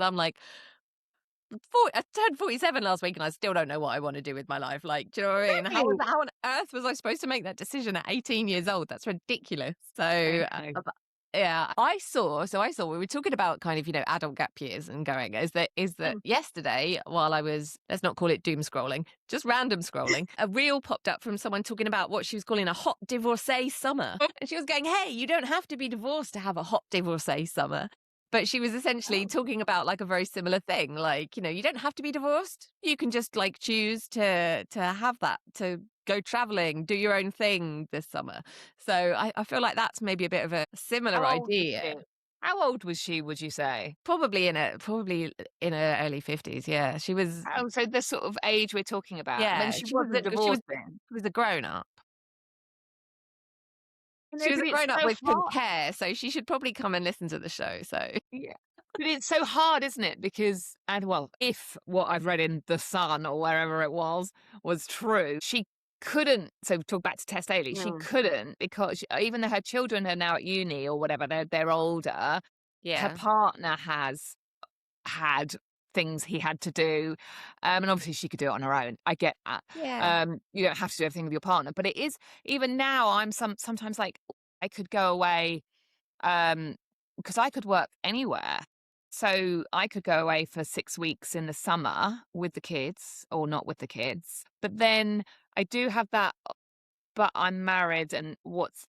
I'm like, I turned 47 last week and I still don't know what I want to do with my life. Like, do you know what I mean? Really? How on earth was I supposed to make that decision at 18 years old? That's ridiculous. So, Okay. yeah, we were talking about kind of, adult gap years and going, is that Mm. yesterday, while I was, let's not call it doom scrolling, just random scrolling, a reel popped up from someone talking about what she was calling a hot divorcee summer. And she was going, hey, you don't have to be divorced to have a hot divorcee summer. But she was essentially Oh. talking about like a very similar thing. Like, you don't have to be divorced. You can just like choose to have that, to go traveling, do your own thing this summer. So I feel like that's maybe a bit of a similar How old was idea. she? How old was she, would you say? Probably in her early 50s. Yeah. She was, Oh, so the sort of age we're talking about. And then yeah, she wasn't she was, divorced then? she was a grown up. No, She was but a it's grown up so with some hard. care. So she should probably come and listen to the show. So Yeah. But it's so hard, isn't it? Because, and well, if what I've read in The Sun or wherever it was true, she couldn't. So talk back to Tess Daly. She mm, couldn't because even though her children are now at uni or whatever, they're older. Her yeah. partner has had things he had to do, and obviously she could do it on her own. I get that. Yeah. You don't have to do everything with your partner, but it is even now. I'm sometimes like I could go away because I could work anywhere. So I could go away for 6 weeks in the summer with the kids or not with the kids. But then I do have that, but I'm married and what's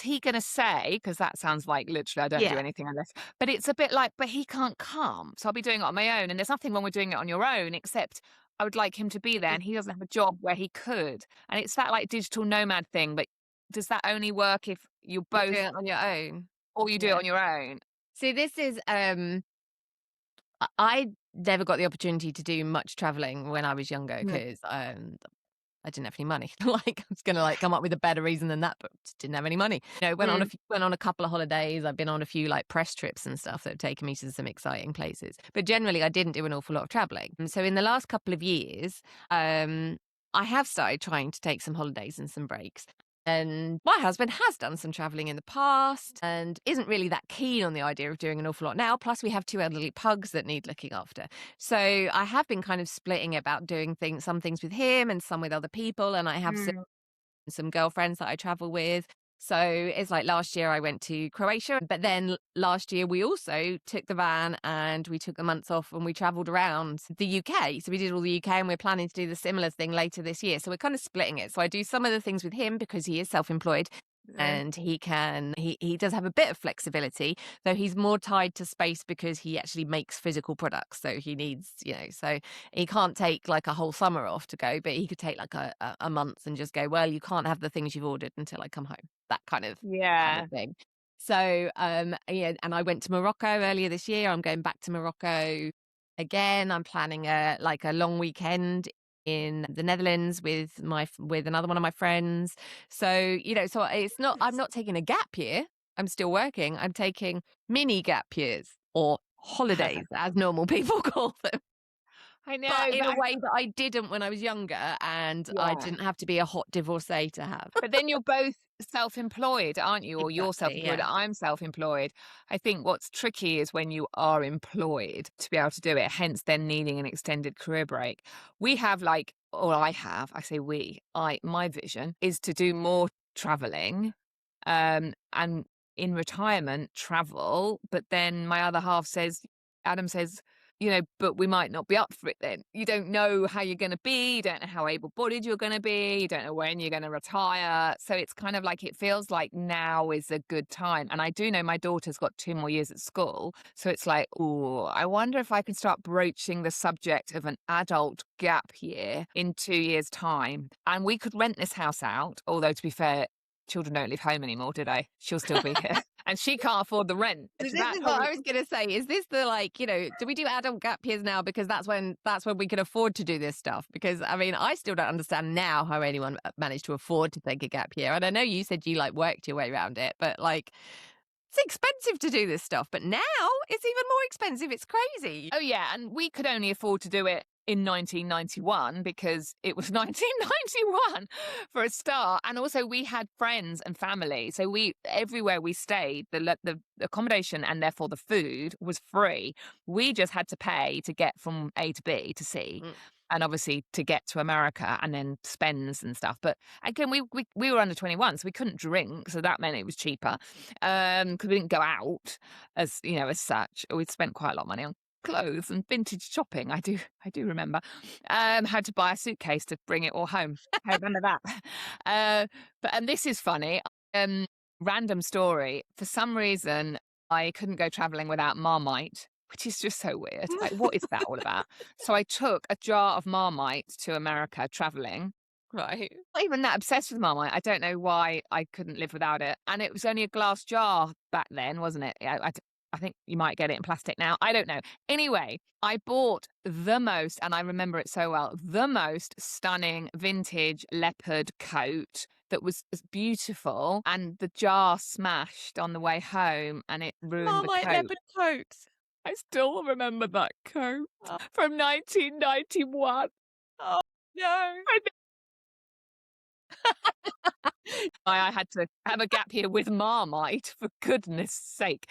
he gonna say? Because that sounds like literally I don't do Yeah. anything unless, but it's a bit like, but he can't come, so I'll be doing it on my own, and there's nothing wrong with doing it on your own, except I would like him to be there, and he doesn't have a job where he could, and it's that, like, digital nomad thing, but does that only work if you You do both it on your own. or you do it Yeah. on your own? See, this is I never got the opportunity to do much traveling when I was younger Mm. because I didn't have any money. Like I was gonna like come up with a better reason than that, but just didn't have any money. Mm. Went on a couple of holidays. I've been on a few like press trips and stuff that have taken me to some exciting places. But generally, I didn't do an awful lot of traveling. And so in the last couple of years, I have started trying to take some holidays and some breaks. And my husband has done some traveling in the past and isn't really that keen on the idea of doing an awful lot now. Plus, we have two elderly pugs that need looking after. So I have been kind of splitting about doing some things with him and some with other people. And I have Mm. some girlfriends that I travel with. So it's like last year I went to Croatia, but then last year we also took the van and we took the months off and we traveled around the UK. So we did all the UK and we're planning to do the similar thing later this year. So we're kind of splitting it. So I do some of the things with him because he is self-employed Mm. and he does have a bit of flexibility, though he's more tied to space because he actually makes physical products. So he needs, so he can't take like a whole summer off to go, but he could take like a month and just go, well, you can't have the things you've ordered until I come home. That kind of Yeah. thing. So yeah, and I went to Morocco earlier this year. I'm going back to Morocco again. I'm planning a long weekend in the Netherlands with another one of my friends. So, so I'm not taking a gap year. I'm still working. I'm taking mini gap years or holidays, as normal people call them, I but know, in but a way that I didn't when I was younger, and I yeah. didn't have to be a hot divorcee to have. But then you're both self-employed, aren't you? Or you're Exactly. self-employed, Yeah. I'm self-employed. I think what's tricky is when you are employed to be able to do it, hence then needing an extended career break. We have like, or I say we, my vision is to do more traveling, and in retirement travel. But then my other half says, Adam says, but we might not be up for it then. You don't know how you're going to be. You don't know how able-bodied you're going to be. You don't know when you're going to retire. So it's kind of like, it feels like now is a good time. And I do know my daughter's got 2 more years at school. So it's like, oh, I wonder if I can start broaching the subject of an adult gap year in 2 years' time. And we could rent this house out, although to be fair, children don't leave home anymore, do they? She'll still be here. And she can't afford the rent. So So this that is what probably, I was gonna say. Is this the do we do adult gap years now because that's when we can afford to do this stuff? Because I mean, I still don't understand now how anyone managed to afford to take a gap year. And I know you said you like worked your way around it, but like it's expensive to do this stuff. But now it's even more expensive. It's crazy. oh yeah, and we could only afford to do it in 1991 because it was 1991 for a start. And also we had friends and family. So we everywhere we stayed, the accommodation and therefore the food was free. We just had to pay to get from A to B to C. Mm. And obviously to get to America and then spends and stuff. But again, we were under 21, so we couldn't drink. So that meant it was cheaper. Because we didn't go out as as such. We'd spent quite a lot of money on clothes and vintage shopping. I do remember. Had to buy a suitcase to bring it all home. I remember that. But and this is funny. Um, Random story. For some reason, I couldn't go traveling without Marmite, which is just so weird. Like, what is that all about? So I took a jar of Marmite to America traveling. Right. Not even that obsessed with Marmite. I don't know why I couldn't live without it. And it was only a glass jar back then, wasn't it? I think you might get it in plastic now. I don't know. Anyway, I bought the most, and I remember it so well, the most stunning vintage leopard coat that was beautiful. And the jar smashed on the way home and it ruined the Marmite coat. leopard coats. I still remember that coat Oh, from 1991. oh no. I had to have a gap year with Marmite, for goodness sake.